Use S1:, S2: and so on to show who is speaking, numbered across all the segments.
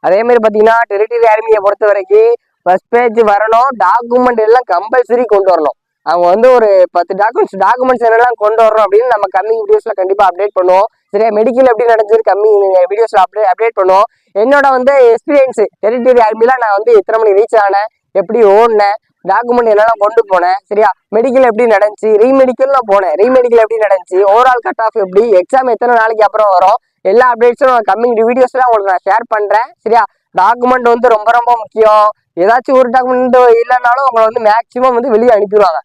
S1: அதே மாதிரி பார்த்தீங்கன்னா டெரிட்டரி ஆர்மியை பொறுத்த வரைக்கும் ஃபர்ஸ்ட் பேஜ் வரணும், டாக்குமெண்ட் எல்லாம் கம்பல்சரி கொண்டு வரணும். அவங்க வந்து ஒரு 10 டாக்குமெண்ட்ஸ் என்னெல்லாம் கொண்டு வரணும் அப்படின்னு நம்ம கம்மிங் வீடியோஸ்ல கண்டிப்பா அப்டேட் பண்ணுவோம். சரியா, மெடிக்கல் எப்படி நடந்துச்சு கம்மிங் வீடியோஸ்ல அப்டேட் பண்ணுவோம். என்னோட வந்து எக்ஸ்பீரியன்ஸ் டெரிட்டரி ஆர்மில நான் வந்து எத்தனை மணி ரீச் ஆனேன், எப்படி ஓடினேன், டாக்குமெண்ட் என்னெல்லாம் கொண்டு போனேன், சரியா, மெடிக்கல் எப்படி நடந்துச்சு, ரீமெடிக்கல்லாம் போனேன், ரீமெடிக்கல் எப்படி நடந்துச்சு, ஓவரால் கட் ஆஃப் எப்படி, எக்ஸாம் எத்தனை நாளைக்கு அப்புறம் வரும், எல்லா அப்டேட்ஸும் கம்மிங் வீடியோஸ்ல உங்களுக்கு நான் ஷேர் பண்றேன். சரியா, டாக்குமெண்ட் வந்து ரொம்ப ரொம்ப முக்கியம். ஏதாச்சும் ஒரு டாக்குமெண்ட் இல்லைனாலும் உங்களை வந்து மேக்சிமம் வந்து வெளியே அனுப்பிடுவாங்க.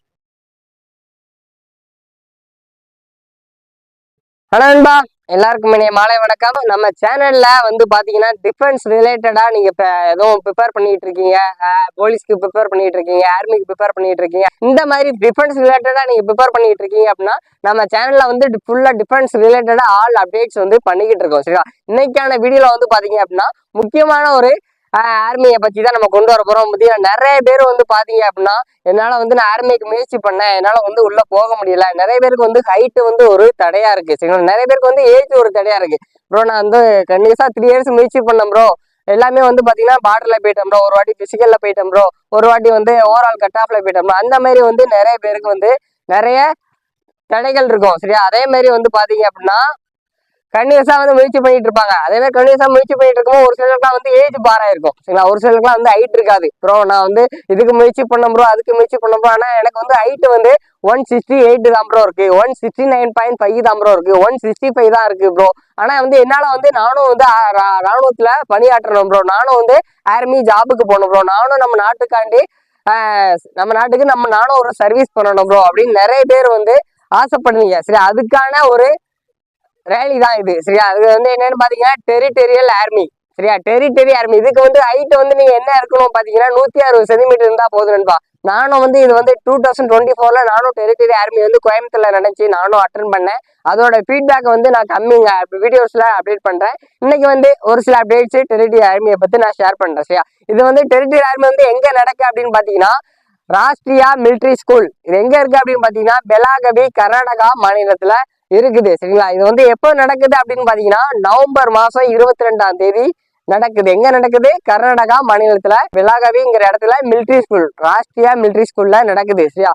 S1: ஹலோ நண்பா, எல்லாருக்கும் இனிய மாலை வணக்கம். நம்ம சேனல்ல வந்து பாத்தீங்கன்னா டிஃபென்ஸ் ரிலேட்டடா நீங்க எதுவும் ப்ரிப்பேர் பண்ணிட்டு இருக்கீங்க, போலீஸ்க்கு ப்ரிப்பேர் பண்ணிட்டு இருக்கீங்க, ஆர்மிக்கு ப்ரிப்பேர் பண்ணிட்டு இருக்கீங்க, இந்த மாதிரி டிஃபென்ஸ் ரிலேட்டடா நீங்க ப்ரிப்பேர் பண்ணிட்டு இருக்கீங்க அப்படின்னா நம்ம சேனல்ல வந்து ஃபுல்லா டிஃபென்ஸ் ரிலேட்டடா ஆல் அப்டேட்ஸ் வந்து பண்ணிக்கிட்டு இருக்கோம். சரியா, இன்னைக்கான வீடியோல வந்து பாத்தீங்க அப்படின்னா முக்கியமான ஒரு ஆர்மியை பத்தி தான் நம்ம கொண்டு வர போறோம். நிறைய பேர் வந்து பாத்தீங்க அப்படின்னா என்னால வந்து நான் ஆர்மிக்கு முயற்சி பண்ணேன், என்னால வந்து உள்ள போக முடியல. நிறைய பேருக்கு வந்து ஹைட் வந்து ஒரு தடையா இருக்கு. சரிங்களா, நிறைய பேருக்கு வந்து ஏஜ் ஒரு தடையா இருக்கு. ப்ரோ நான் வந்து கண்டிப்பா 3 இயர்ஸ் முயற்சி பண்ணேன் ப்ரோ, எல்லாமே வந்து பாத்தீங்கன்னா பார்டர்ல போயிட்டேன் ப்ரோ, ஒரு வாட்டி பிசிக்கல்ல போயிட்டேன் ப்ரோ, ஒரு வாட்டி வந்து ஓவரால் கட் ஆஃப்ல போயிட்டேன் ப்ரோ. அந்த மாதிரி வந்து நிறைய பேருக்கு வந்து நிறைய தடைகள் இருக்கும். சரியா, அதே மாதிரி வந்து பாத்தீங்க அப்படின்னா கண்டினியூஸா வந்து முயற்சி பண்ணிட்டு இருப்பாங்க. அதே மாதிரி கண்டினியூஸா முயற்சி பண்ணிட்டு இருக்கும்போது ஒரு சிலருக்குலாம் வந்து ஏஜ் பாரா இருக்கும். சரிங்களா, ஒரு சிலருக்குலாம் வந்து ஹைட் இருக்காது. ப்ரோ நான் வந்து இதுக்கு முயற்சி பண்ண ப்ரோ, அதுக்கு முயற்சி பண்ண ப்ரோ, ஆனா எனக்கு வந்து ஹைட் வந்து 168 தான் ப்ரோ இருக்கு, 169.5 தான் ப்ரோ இருக்கு, 165 தான் இருக்கு ப்ரோ. ஆனா வந்து என்னால வந்து நானும் வந்து ராணுவத்துல பணியாற்றணும் ப்ரோ, நானும் வந்து ஆர்மி ஜாபுக்கு போகணும் ப்ரோ, நானும் நம்ம நாட்டுக்காண்டி நம்ம நாட்டுக்கு நானும் ஒரு சர்வீஸ் பண்ணணும் ப்ரோ அப்படின்னு நிறைய பேர் வந்து ஆசைப்படுவீங்க. சரி, அதுக்கான ஒரு ரேலி தான் இது. சரியா, அது வந்து என்னன்னு பாத்தீங்கன்னா டெரிட்டரியல் ஆர்மி. சரியா, டெரிட்டரி ஆர்மி இதுக்கு வந்து ஹைட் வந்து நீங்க என்ன இருக்கணும் பாத்தீங்கன்னா 160 சென்டிமீட்டர் இருந்தா போதும்பா. நானும் வந்து இது வந்து 2024ல நானும் டெரிட்டரி ஆர்மி வந்து கோயம்புத்தூர்ல நினைச்சு நானும் அட்டன் பண்ணேன். அதோட ஃபீட்பேக் வந்து நான் கம்மிங் வீடியோஸ்ல அப்டேட் பண்றேன். இன்னைக்கு வந்து ஒரு சில அப்டேட்ஸ் டெரிட்டரி ஆர்மியை பத்தி நான் ஷேர் பண்றேன். சரியா, இது வந்து டெரிட்டரி ஆர்மி வந்து எங்க நடக்கு அப்படின்னு பாத்தீங்கன்னா ராஷ்டிரியா மிலிட்ரி ஸ்கூல். இது எங்க இருக்கு அப்படின்னு பாத்தீங்கன்னா பெலாகவி கர்நாடகா மாநிலத்துல இருக்குது. சரிங்களா, இது வந்து எப்போ நடக்குது அப்படின்னு பாத்தீங்கன்னா நவம்பர் மாசம் 22ஆம் தேதி நடக்குது. எங்க நடக்குது? கர்நாடகா மாநிலத்துல பெலாகவிங்கிற இடத்துல மிலிட்ரி ஸ்கூல், ராஷ்டிரியா மிலிட்ரி ஸ்கூல்ல நடக்குது. சரியா,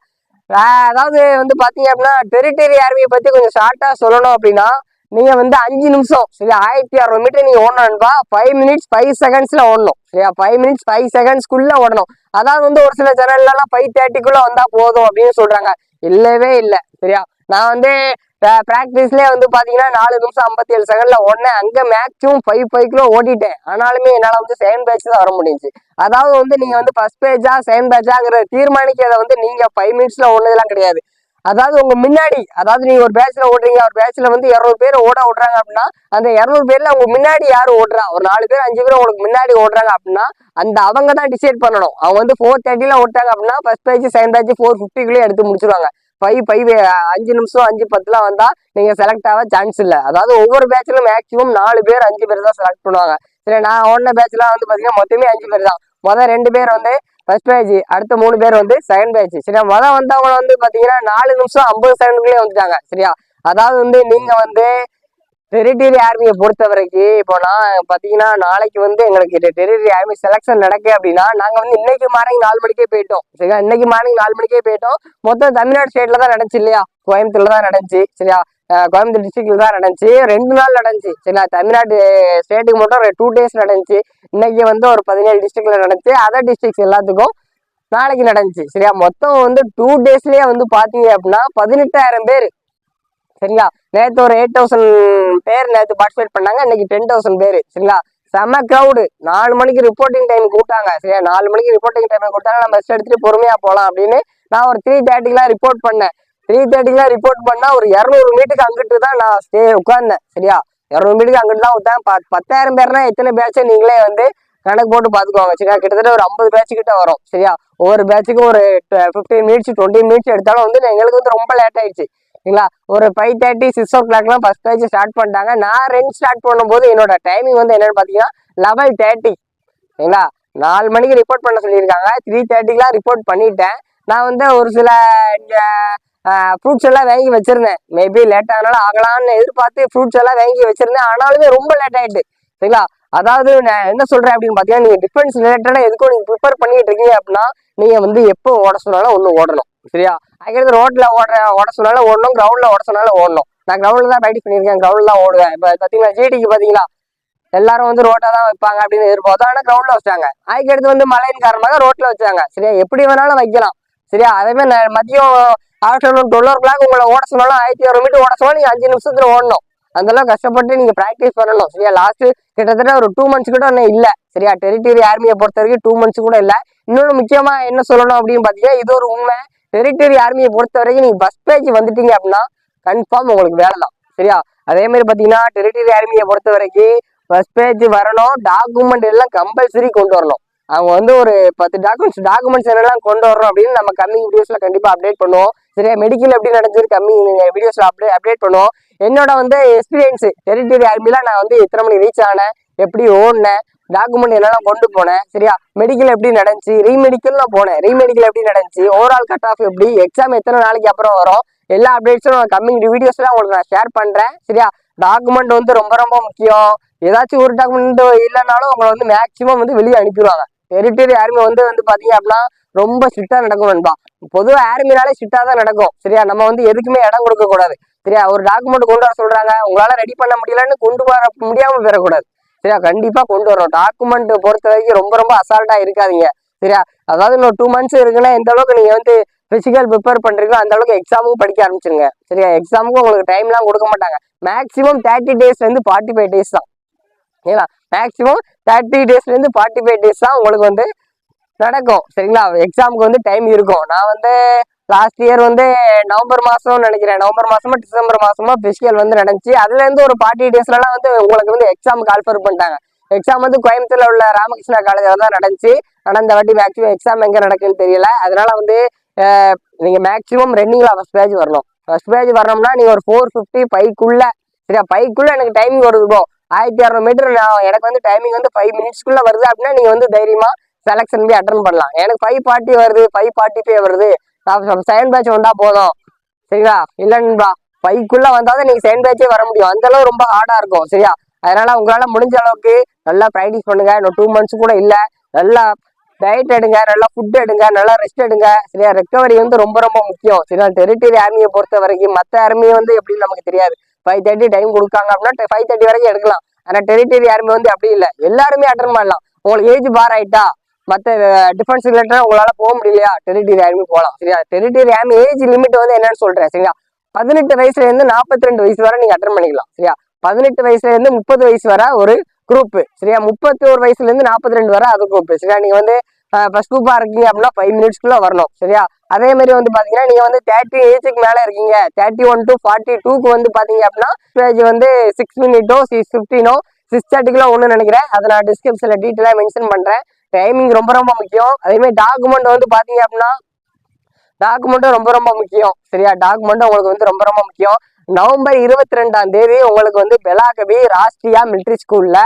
S1: அதாவது வந்து பாத்தீங்க அப்படின்னா டெரிட்டரி ஆர்மியை பத்தி கொஞ்சம் ஷார்ட்டா சொல்லணும் அப்படின்னா நீங்க வந்து 5 நிமிஷம் சரியா 1600 மீட்டர் நீங்க ஓடணும்பா, 5 மினிட்ஸ் 5 செகண்ட்ஸ்ல ஓடணும். சரியா, 5 மினிட்ஸ் 5 செகண்ட்ஸ்க்குள்ள ஓடணும். அதாவது வந்து ஒரு சில சேனல்ல எல்லாம் 5:30க்குள்ள வந்தா போதும் அப்படின்னு சொல்றாங்க. இல்லவே இல்லை. சரியா, நான் வந்து பிராக்டிஸ்லயே வந்து பாத்தீங்கன்னா 4 நிமிஷம் 57 செகண்ட்ல ஓடினேன். அங்க மேக்ஸிமம் 5 ஓடிட்டேன். ஆனாலுமே என்னால வந்து செகண்ட் பேட்ச் தான் வர முடிஞ்சு. அதாவது வந்து நீங்க வந்து ஃபர்ஸ்ட் பேஜா செகண்ட் பேட்சாங்கிற தீர்மானிக்கிறத வந்து நீங்க 5 மினிட்ஸ்ல ஓடுனதெல்லாம் கிடையாது. அதாவது உங்க முன்னாடி, அதாவது நீங்க ஒரு பேட்ச்ல ஓடுறீங்க, ஒரு பேட்ச்ல வந்து 200 பேர் விடுறாங்க அப்படின்னா அந்த 200 பேர்ல உங்க முன்னாடி யாரு ஓடுறா, ஒரு 4 பேர் 5 பேர் உங்களுக்கு முன்னாடி ஓடுறாங்க அப்படின்னா அந்த அவங்க தான் டிசைட் பண்ணணும். அவங்க வந்து 4:30ல ஓட்டாங்க அப்படின்னா ஃபர்ஸ்ட் பேட்ச் செகண்ட் பேட்ச் 4:50 எடுத்து முடிச்சிருவாங்க. 5 நிமிஷம் 5:10 வந்தா நீங்க செலக்ட் ஆக சான்ஸ் இல்லை. அதாவது ஒவ்வொரு பேட்ச்ல மேக்சிமம் 4 பேர் 5 பேர் தான் செலக்ட் பண்ணுவாங்க. சரி, நான் ஓடின பேட்ச்லாம் வந்து பாத்தீங்கன்னா மொத்தமே 5 பேர் தான். முதல் 2 பேர் வந்து ஃபர்ஸ்ட் பேட்ச், அடுத்த 3 பேர் வந்து செகண்ட் பேட்ச். சரியா, வந்தவங்க வந்து பாத்தீங்கன்னா 4 நிமிஷம் 50 செகண்ட்லயே வந்துட்டாங்க. சரியா, அதாவது வந்து நீங்க வந்து டெரிட்டரி ஆர்மியை பொறுத்த வரைக்கும் இப்போ நான் பாத்தீங்கன்னா நாளைக்கு வந்து எங்களுக்கு டெரிட்டரி ஆர்மி செலக்ஷன் நடக்கு அப்படின்னா நாங்க வந்து இன்னைக்கு மார்னிங் 4 மணிக்கே போயிட்டோம். சரியா, இன்னைக்கு மார்னிங் 4 மணிக்கே போயிட்டோம். மொத்தம் தமிழ்நாடு ஸ்டேட்ல தான் நடந்துச்சு இல்லையா, கோயம்புத்தூர்ல தான் நடந்துச்சு. சரியா, கோயம்புத்தூர் டிஸ்ட்ரிக்ட்ல தான் நடந்துச்சு. 2 நாள் நடந்துச்சு. சரியா, தமிழ்நாடு ஸ்டேட்டுக்கு மட்டும் 2 டேஸ் நடந்துச்சு. இன்னைக்கு வந்து ஒரு 17 டிஸ்ட்ரிக்ட்ல நடந்துச்சு. அதர் டிஸ்ட்ரிக்ட்ஸ் எல்லாத்துக்கும் நாளைக்கு நடந்துச்சு. சரியா, மொத்தம் வந்து 2 டேஸ்லயே வந்து பாத்தீங்க அப்படின்னா 18,000 பேர். சரிங்களா, நேற்று ஒரு 8,000 பேர் நேற்று பார்ட்டிசிபேட் பண்ணாங்க, இன்னைக்கு 10,000 பேர். சரிங்களா, செம கிரௌடு. 4 மணிக்கு ரிப்போர்ட்டிங் டைம் கூட்டாங்க. சரியா, 4 மணிக்கு ரிப்போர்ட்டிங் டைம் கொடுத்தாங்க, நம்ம ரெஸ்ட் எடுத்துட்டு பொறுமையா போகலாம் அப்படின்னு நான் ஒரு 3:30க்குலாம் ரிப்போர்ட் பண்ணேன். 3:30க்குலாம் ரிப்போர்ட் பண்ணா ஒரு 200 மீட்டருக்கு அங்கிட்டு தான் நான் உட்கார்ந்தேன். சரியா, 200 மீட்டருக்கு அங்கிட்டு தான் உட்காந்து 10,000 பேர்னா எத்தனை பேட்சை நீங்களே வந்து கணக்கு போட்டு பாத்துக்கோங்க. சரியா, கிட்டத்தட்ட ஒரு 50 பேட்ச் கிட்ட வரும். சரியா, ஒவ்வொரு பேட்சுக்கும் ஒரு 15 மினிட்ஸ் 20 மினிட்ஸ் எடுத்தாலும் வந்து எங்களுக்கு வந்து ரொம்ப லேட் ஆயிடுச்சு. சரிங்களா, ஒரு 5:30 6 o'clock ஃபர்ஸ்ட் பேட்ச் ஸ்டார்ட் பண்ணிட்டாங்க. நான் 2 ஸ்டார்ட் பண்ணும்போது என்னோட டைமிங் வந்து என்னன்னு பாத்தீங்கன்னா 11:30. சரிங்களா, 4 மணிக்கு ரிப்போர்ட் பண்ண சொல்லியிருக்காங்க, 3:30க்குலாம் ரிப்போர்ட் பண்ணிட்டேன். நான் வந்து ஒரு சில ஃப்ரூட்ஸ் எல்லாம் வாங்கி வச்சிருந்தேன். மேபி லேட் ஆனாலும் ஆகலாம்னு எதிர்பார்த்து ஃப்ரூட்ஸ் எல்லாம் வாங்கி வச்சிருந்தேன். ஆனாலுமே ரொம்ப லேட் ஆயிட்டு. சரிங்களா, அதாவது நான் என்ன சொல்றேன் அப்படின்னு பாத்தீங்கன்னா, நீங்க டிஃபென்ஸ் ரிலேட்டடா எதுக்கும் நீங்க ப்ரிப்பேர் பண்ணிட்டு இருக்கீங்க அப்படின்னா, நீங்க வந்து எப்போ ஓட சொன்னாலும் ஒண்ணு ஓடணும். சரியா? அதுக்கடுத்து ரோட்ல ஓட சொன்னாலும் ஓடணும், கிரவுண்ட்ல ஓட சொன்னாலும் ஓடணும். நான் கிரவுண்ட்ல தான் ப்ராக்டிஸ் பண்ணியிருக்கேன், கிரவுண்ட்ல தான் ஓடுவேன். இப்ப பாத்தீங்கன்னா ஜிடிக்கு பாத்தீங்களா, எல்லாரும் வந்து ரோட்டா தான் வைப்பாங்க அப்படின்னு எதிர்பார்த்தோம். ஆனா கிரவுண்ட்ல வச்சாங்க. அதுக்கடுத்து வந்து மழையின் காரணமாக ரோட்ல வச்சாங்க. சரியா? எப்படி வேணாலும் வைக்கலாம். சரியா? அதே மாதிரி மதியம் ஆஃப்டர்நூன் 12 o'clock உங்களை ஓட சொன்னாலும் 1600 மீட்டர் ஓட சொன்னாலும் நீங்க 5 நிமிஷத்துல ஓடணும். அந்த அளவுக்கு கஷ்டப்பட்டு நீங்க பிராக்டிஸ் பண்ணணும். சரியா? லாஸ்ட் கிட்டத்தட்ட ஒரு 2 months கூட இன்னும் இல்ல. சரியா? டெரிட்டரி ஆர்மியை பொறுத்த வரைக்கும் 2 months கூட இல்ல. இன்னொன்னு முக்கியமா என்ன சொல்லணும் அப்படின்னு பாத்தீங்கன்னா, இது ஒரு உண்மை. டெரிட்டரி ஆர்மியை பொறுத்த வரைக்கும் நீங்க பஸ் பேஜ் வந்துட்டீங்க அப்படின்னா கன்ஃபார்ம் உங்களுக்கு வேலை தான். சரியா? அதே மாதிரி பாத்தீங்கன்னா டெரிட்டரி ஆர்மியை பொறுத்த வரைக்கும் ஃபர்ஸ்ட் பேஜ் வரணும், டாக்குமெண்ட் எல்லாம் கம்பல்சரி கொண்டு வரணும். அவங்க வந்து ஒரு 10 டாக்குமெண்ட்ஸ் என்னெல்லாம் கொண்டு வரணும் அப்படின்னு நம்ம கம்மிங் வீடியோஸ்ல கண்டிப்பா அப்டேட் பண்ணுவோம். சரியா? மெடிக்கல் எப்படி நடந்துச்சு கம்மிங் வீடியோஸ்ல அப்டேட் பண்ணுவோம். என்னோட வந்து எக்ஸ்பீரியன்ஸ் டெரிட்டரி ஆர்மில நான் வந்து எத்தனை மணி ரீச் ஆனேன், எப்படி ஓடினேன், டாக்குமெண்ட் என்னெல்லாம் கொண்டு போனேன். சரியா? மெடிக்கல் எப்படி நடந்துச்சு, ரீமெடிக்கல் போனேன், ரீமெடிக்கல் எப்படி நடந்துச்சு, ஓவரால் கட் ஆஃப் எப்படி, எக்ஸாம் எத்தனை நாளைக்கு அப்புறம் வரும், எல்லா அப்டேட்ஸும் கம்மிங் வீடியோஸ்ல உங்களுக்கு நான் ஷேர் பண்றேன். சரியா? டாக்குமெண்ட் வந்து ரொம்ப ரொம்ப முக்கியம். ஏதாச்சும் ஒரு டாக்குமெண்ட் இல்லைனாலும் உங்களை வந்து மேக்சிமம் வந்து வெளியே அனுப்பிடுவாங்க. டெரிட்டரி ஆர்மி வந்து பாத்தீங்க அப்படின்னா ரொம்ப ஸ்ட்ரிக்டா நடக்கும் நண்பா. பொதுவாக ஆர்மினாலே ஸ்ட்ரிக்டா தான் நடக்கும். சரியா? நம்ம வந்து எதுக்குமே இடம் கொடுக்க கூடாது. சரியா? ஒரு டாக்குமெண்ட் கொண்டு வர சொல்றாங்க, உங்களால ரெடி பண்ண முடியலன்னு கொண்டு வர முடியாம பெறக்கூடாது. சரியா? கண்டிப்பா கொண்டு வரணும். டாக்குமெண்ட் பொறுத்த வரைக்கும் ரொம்ப ரொம்ப அசால்ட்டா இருக்காதீங்க. சரியா? அதாவது இன்னும் 2 months இருக்குன்னா எந்த அளவுக்கு நீங்க வந்து பிசிக்கல் ப்ரிப்பேர் பண்றீங்களோ அந்த அளவுக்கு எக்ஸாமுக்கும் படிக்க ஆரம்பிச்சிருங்க. சரியா? எக்ஸாமுக்கும் உங்களுக்கு டைம்லாம் கொடுக்க மாட்டாங்க. மேக்ஸிமம் 30 days 45 days தான். ஏன்னா மேக்ஸிமம் 30 daysல இருந்து 45 days தான் உங்களுக்கு வந்து நடக்கும். சரிங்களா? எக்ஸாமுக்கு வந்து டைம் இருக்கும். நான் வந்து லாஸ்ட் இயர் வந்து நவம்பர் மாசம் நினைக்கிறேன், நவம்பர் மாசமா டிசம்பர் மாசமா பிசிக்கல் வந்து நடந்துச்சு. அதுல இருந்து ஒரு 40 daysலாம் வந்து உங்களுக்கு வந்து எக்ஸாம் கால்ஃபர் பண்ணிட்டாங்க. எக்ஸாம் வந்து கோயம்புத்தூர்ல உள்ள ராமகிருஷ்ணா காலேஜில் தான் நடந்துச்சு. ஆனால் இந்த வாட்டி மேக்ஸிமம் எக்ஸாம் எங்க நடக்குன்னு தெரியல. அதனால வந்து நீங்க மேக்ஸிமம் ரன்னிங்ல ஃபர்ஸ்ட் பேஜ் வரணும். ஃபர்ஸ்ட் பேஜ் வரணும்னா நீங்க ஒரு 4:55 சரியா? 5 எனக்கு டைமிங் வருது ப்ரோ. 1600 மீட்டர் எனக்கு வந்து டைமிங் வந்து 5 minutes வருது அப்படின்னா நீங்க வந்து தைரியமா செலக்ஷன் போய் அட்டன் பண்ணலாம். எனக்கு 5:40 வருது, 5:45 வருது, செகண்ட் பேட்ச் வந்தா போதும். சரிங்களா? இல்லைன்பா 5 வந்தாதான் நீங்க செகண்ட் பேட்சே வர முடியும். அந்த அளவு ரொம்ப ஹார்டா இருக்கும். சரியா? அதனால உங்களால முடிஞ்ச அளவுக்கு நல்லா ப்ராக்டிஸ் பண்ணுங்க. இன்னும் 2 months கூட இல்ல. நல்லா டயட் எடுங்க, நல்லா ஃபுட் எடுங்க, நல்லா ரெஸ்ட் எடுங்க. சரியா? ரெக்கவரி வந்து ரொம்ப ரொம்ப முக்கியம். சரியா? டெரிட்டரி ஆர்மியை பொறுத்த வரைக்கும் மற்ற ஆர்மி வந்து எப்படின்னு நமக்கு தெரியாது. 5:30 டைம் கொடுக்காங்க அப்படின்னா 5:30 வரைக்கும் எடுக்கலாம். ஆனா டெரிட்டரி ஆர்மி வந்து அப்படி இல்லை, எல்லாருமே அட்டன் பண்ணலாம். உங்களுக்கு ஏஜ் பார் ஆயிட்டா மற்ற டிஃபென்ஸ் ரிலேட்டடா உங்களால போக முடியலையா, டெரிட்டரி ஆர்மி போகலாம். சரியா? டெரிட்டரி ஆர்மி ஏஜ் லிமிட் வந்து என்னன்னு சொல்றேன். சரியா? 18 வயசுல இருந்து 42 வயசு வரை நீங்க அட்டன் பண்ணிக்கலாம். சரியா? 18 வயசுல இருந்து 30 வயசு வரை ஒரு குரூப். சரியா? 31 வயசுல இருந்து 42 வரை அது குரூப். சரியா? நீங்க வந்து ஃபர்ஸ்ட் குரூப்பா இருக்கீங்க அப்படின்னா 5 minutes வரணும். சரியா? அதே மாதிரி வந்து பாத்தீங்கன்னா நீங்க வந்து 30 ஏஜுக்கு மேல இருக்கீங்க, 31 to 42க்கு வந்து பாத்தீங்க அப்படின்னா பேஜ் வந்து 6 minute 6:15 6:30 ஒண்ணு நினைக்கிறேன். அதை நான் டிஸ்கிரிப்ஷன்ல டீட்டெயிலா மென்ஷன் பண்றேன். டைமிங் ரொம்ப ரொம்ப முக்கியம். அதே மாதிரி டாக்குமெண்ட் வந்து பாத்தீங்க அப்படின்னா டாக்குமெண்ட்டும் ரொம்ப ரொம்ப முக்கியம். சரியா? டாக்குமெண்ட்டும் உங்களுக்கு வந்து ரொம்ப ரொம்ப முக்கியம். நவம்பர் 22 உங்களுக்கு வந்து பெலாகவி ராஷ்டிரியா மிலிட்ரி ஸ்கூல்ல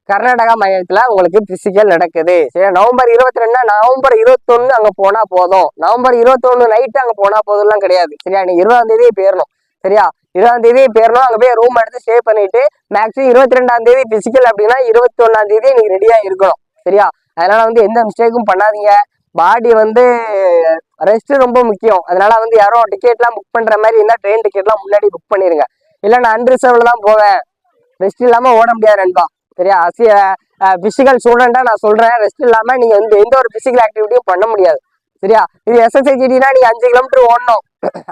S1: கர்நாடகா மாநிலத்துல உங்களுக்கு பிசிக்கல் நடக்குது. சரியா? நவம்பர் 22 நவம்பர் 21 அங்க போனா போதும். நவம்பர் 21 நைட்டு அங்க போனா போதும்லாம் கிடையாது. சரியா? நீ 20ஆம் போயிடணும். சரியா? 20ஆம் போயிடணும். அங்க போய் ரூம் எடுத்து ஸ்டே பண்ணிட்டு மேக்ஸிமம் 22ஆம் பிசிக்கல் அப்படின்னா 21ஆம் நீங்க ரெடியா இருக்கணும். சரியா? அதனால வந்து எந்த மிஸ்டேக்கும் பண்ணாதீங்க. பாடி வந்து ரெஸ்ட் ரொம்ப முக்கியம். அதனால வந்து யாரும் டிக்கெட்லாம் புக் பண்ற மாதிரி இருந்தா ட்ரெயின் டிக்கெட்லாம் முன்னாடி புக் பண்ணிருங்க. இல்லை நான் அன்ரிசர்வ்ல தான் போவேன், ரெஸ்ட் இல்லாம ஓட முடியாது நண்பா. சரியா? பிசிக்கல் ஸ்டூடெண்டா நான் சொல்றேன், ரெஸ்ட் இல்லாம நீங்க வந்து எந்த ஒரு பிசிக்கல் ஆக்டிவிட்டியும் பண்ண முடியாது. சரியா? இது SSIGDனா நீங்க 5 kilometer ஓடணும்.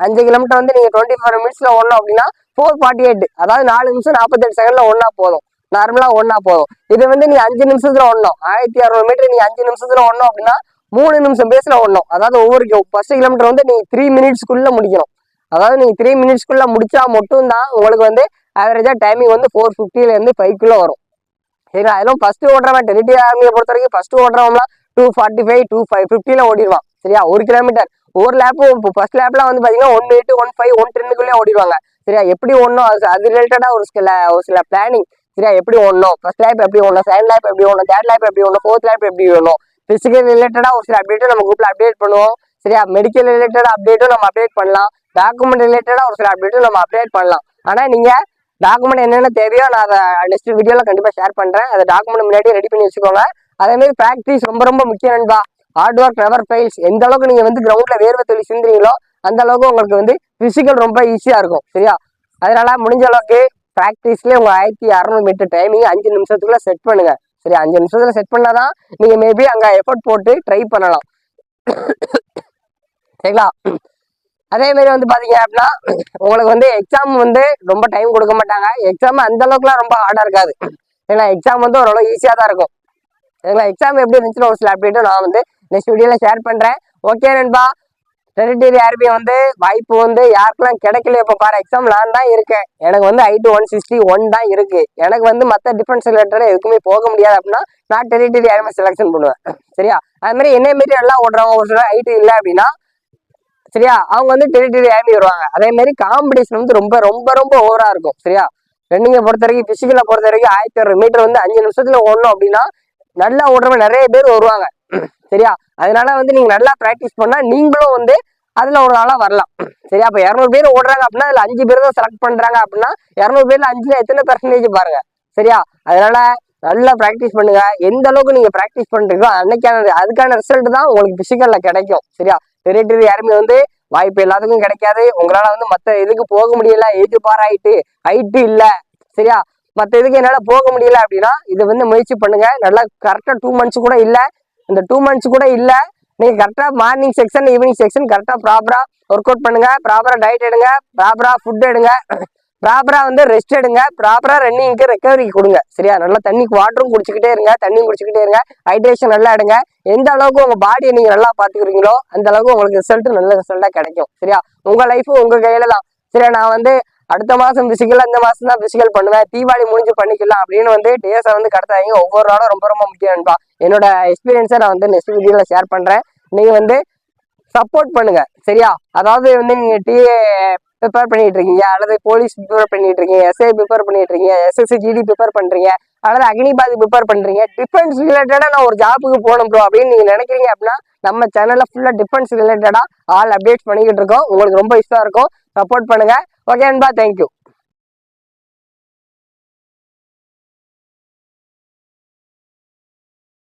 S1: 5 kilometer வந்து நீங்க 24 minutes ஓடணும் அப்படின்னா 4:48, அதாவது 4 நிமிஷம் 48 செகண்ட்ல ஓடனா போதும். நார்மலா ஓடனா போதும். இது வந்து நீங்க 5 நிமிஷத்துல ஓடணும். 1600 மீட்டர் நீங்க 5 நிமிஷத்துல ஓடணும் அப்படின்னா 3 நிமிஷம் பேஸ்ல ஓடணும். அதாவது ஒவ்வொரு ஃபர்ஸ்ட் கிலோமீட்டர் வந்து நீங்க 3 minutes முடிக்கணும். அதாவது நீங்க 3 minutes முடிச்சா மட்டும்தான் உங்களுக்கு வந்து ஆவரேஜா டைமிங் வந்து 4:50 இருந்து 5 வரும். சரிங்களா? அதெல்லாம் ஃபர்ஸ்ட் ஓடுறவன் டெரிட்டரி ஆர்மியை பொறுத்த வரைக்கும் ஃபர்ஸ்ட் ஓடுறவங்களாம் 2:45 2:50 ஓடிடுவான். சரியா? 1 கிலோமீட்டர் ஒரு லேப்பும் இப்போ ஃபர்ஸ்ட் லேப்லாம் வந்து பாத்தீங்கன்னா 1:08 1:05 1:10 ஓடிடுவாங்க. சரியா? எப்படி ஓடணும் அது ரிலேட்டடா ஒரு சில பிளானிங். சரியா? எப்படி ஓடணும், ஃபர்ஸ்ட் லேப் எப்படி ஓடணும், செகண்ட் லேப் எப்படி ஓடணும், தேர்ட் லேப் எப்படி ஓடணும், ஃபோர்த் லேப் எப்படி ஓடணும், பிசிக்கல் ரிலேட்டடா ஒரு சில அப்டேட்டும் நம்ம குரூப்ல அப்டேட் பண்ணுவோம். சரியா? மெடிக்கல் ரிலேட்டட் அப்டேட்டும் நம்ம அப்டேட் பண்ணலாம். டாக்குமெண்ட் ரிலேட்டடா ஒரு சில அப்டேட்டும் நம்ம அப்டேட் பண்ணலாம். ஆனா நீங்க டாக்குமெண்ட் என்னென்ன தேவையோ நான் அதை நெக்ஸ்ட் வீடியோல கண்டிப்பா ஷேர் பண்றேன். அந்த டாக்குமெண்ட் முன்னாடி ரெடி பண்ணி வச்சுக்கோங்க. அதே மாதிரி பிராக்டிஸ் ரொம்ப ரொம்ப முக்கியம் நண்பா. Hard work never fails. எந்த அளவுக்கு நீங்க வந்து கிரவுண்ட்ல வேர்வை துளி சிந்துறீங்களோ அந்த அளவுக்கு உங்களுக்கு வந்து பிசிக்கல் ரொம்ப ஈஸியா இருக்கும். சரியா? அதனால முடிஞ்ச அளவுக்கு பிராக்டிஸ்லேயே உங்க 1600 மீட்டர் டைமிங் 5 நிமிஷத்துக்குள்ள செட் பண்ணுங்க. சரி, 5 நிமிஷத்துல செட் பண்ணாதான் நீங்க மேபி அங்க எஃபர்ட் போட்டு ட்ரை பண்ணலாம். சரிங்களா? அதே மாதிரி வந்து பாத்தீங்க அப்படின்னா உங்களுக்கு வந்து எக்ஸாம் வந்து ரொம்ப டைம் கொடுக்க மாட்டாங்க. எக்ஸாம் அந்த அளவுக்குலாம் ரொம்ப ஹார்டா இருக்காது. ஏன்னா எக்ஸாம் வந்து ஓரளவு ஈஸியா தான் இருக்கும். சரிங்களா? எக்ஸாம் எப்படி இருந்துச்சுன்னு ஒரு சில அப்டேட்டும் நான் வந்து நெக்ஸ்ட் வீடியோல ஷேர் பண்றேன். ஓகே நண்பா. டெரிட்டரி ஆர்பி வந்து வாய்ப்பு வந்து யாருக்கெல்லாம் கிடைக்கல. இப்போ பாரு, எக்ஸாம் நான் தான் இருக்கேன். எனக்கு வந்து ஐட்டு 161 தான் இருக்கு. எனக்கு வந்து மற்ற டிஃபென்ஸ் ரிலேட்டட் எதுக்குமே போக முடியாது அப்படின்னா நான் டெரிட்டரி ஆர்மி செலக்ஷன் பண்ணுவேன். சரியா? அது மாதிரி என்ன மாரி நல்லா ஓடுறவங்க ஒரு சில ஐட்டு இல்லை அப்படின்னா சரியா அவங்க வந்து டெரிட்டரி ஆர்மி வருவாங்க. அதே மாதிரி காம்படிஷன் வந்து ரொம்ப ரொம்ப ரொம்ப ஓவரா இருக்கும். சரியா? ரன்னிங்கை பொறுத்த வரைக்கும் பிசிக்கலை பொறுத்த வரைக்கும் 1600 மீட்டர் வந்து 5 நிமிஷத்துல ஓடணும் அப்படின்னா நல்லா ஓடுறவங்க நிறைய பேர் வருவாங்க. சரியா? அதனால வந்து நீங்க நல்லா பிராக்டிஸ் பண்ணா நீங்களும் வந்து அதுல ஒரு ஆளா வரலாம். சரியா? அப்ப 200 பேர் ஓடுறாங்க அப்படின்னா அதுல 5 பேர் தான் செலக்ட் பண்றாங்க அப்படின்னா 200 பேர்ல 5ல எத்தனை பெர்சன்டேஜ் பாருங்க. சரியா? அதனால நல்லா பிராக்டிஸ் பண்ணுங்க. எந்த அளவுக்கு நீங்க பிராக்டிஸ் பண்றீங்களோ அதுக்கான ரிசல்ட் தான் உங்களுக்கு பிசிக்கல்ல கிடைக்கும். சரியா? டெரிட்டரி ஆர்மி வந்து வாய்ப்பு எல்லாத்துக்கும் கிடைக்காது. உங்களால வந்து மற்ற இதுக்கு போக முடியல, ஏஜ் பார் ஆயிட்டு ஹைட்டு இல்ல. சரியா? மற்ற இதுக்கு என்னால போக முடியல அப்படின்னா இது வந்து முயற்சி பண்ணுங்க. நல்லா கரெக்டா 2 months கூட இல்ல, இந்த 2 months கூட இல்ல, நீங்க கரெக்டா மார்னிங் செக்ஷன் ஈவினிங் செக்ஷன் கரெக்டா ப்ராப்பரா ஒர்க் அவுட் பண்ணுங்க, ப்ராப்பரா டயட் எடுங்க, ப்ராப்பரா ஃபுட் எடுங்க, ப்ராப்பரா வந்து ரெஸ்ட் எடுங்க, ப்ராப்பரா ரன்னிங்க்கு ரெக்கவரிக்கு கொடுங்க. சரியா? நல்லா தண்ணிக்கு வாட்டரும் குடிச்சுக்கிட்டே இருங்க, தண்ணியும் குடிச்சுக்கிட்டே இருங்க, ஹைட்ரேஷன் நல்லா எடுங்க. எந்த அளவுக்கு உங்க பாடியை நீங்க நல்லா பாத்துக்கிறீங்களோ அந்த அளவுக்கு உங்களுக்கு ரிசல்ட் நல்ல ரிசல்ட்டா கிடைக்கும். சரியா? உங்க லைஃப் உங்க கையில தான். சரியா? நான் வந்து அடுத்த மாசம் பிசிக்கல், இந்த மாசம் தான் பிசிக்கல் பண்ணுவேன், தீபாவளி முடிஞ்சு பண்ணிக்கலாம் அப்படின்னு வந்து டேஸை வந்து கடத்தாதீங்க. ஒவ்வொரு நாளும் ரொம்ப ரொம்ப முக்கியம்ப்பா. என்னோட எக்ஸ்பீரியன்ஸை நான் வந்து நெக்ஸ்ட் வீடியோல ஷேர் பண்றேன். நீங்க வந்து சப்போர்ட் பண்ணுங்க. சரியா? அதாவது வந்து நீங்க டிஏ ப்ரிப்பேர் பண்ணிட்டு இருக்கீங்க, அல்லது போலீஸ் ப்ரிப்பேர் பண்ணிட்டு இருக்கீங்க, எஸ்ஐ ப்ரிப்பேர் பண்ணிட்டு இருக்கீங்க, எஸ்எஸ்சி ஜிடி ப்ரிப்பேர் பண்றீங்க, அல்லது அக்னிபாதி ப்ரிப்பேர் பண்றீங்க, டிஃபென்ஸ் ரிலேட்டடா நான் ஒரு ஜாப்புக்கு போகணும் ப்ரோ அப்படின்னு நீங்க நினைக்கிறீங்க அப்படின்னா நம்ம சேனல்ல ஃபுல்லா டிஃபென்ஸ் ரிலேட்டடா ஆல் அப்டேட்ஸ் பண்ணிக்கிட்டு இருக்கோம். உங்களுக்கு ரொம்ப இஷ்டம் இருக்கும். சப்போர்ட் பண்ணுங்க. ஓகே நண்பா, தேங்க்யூ.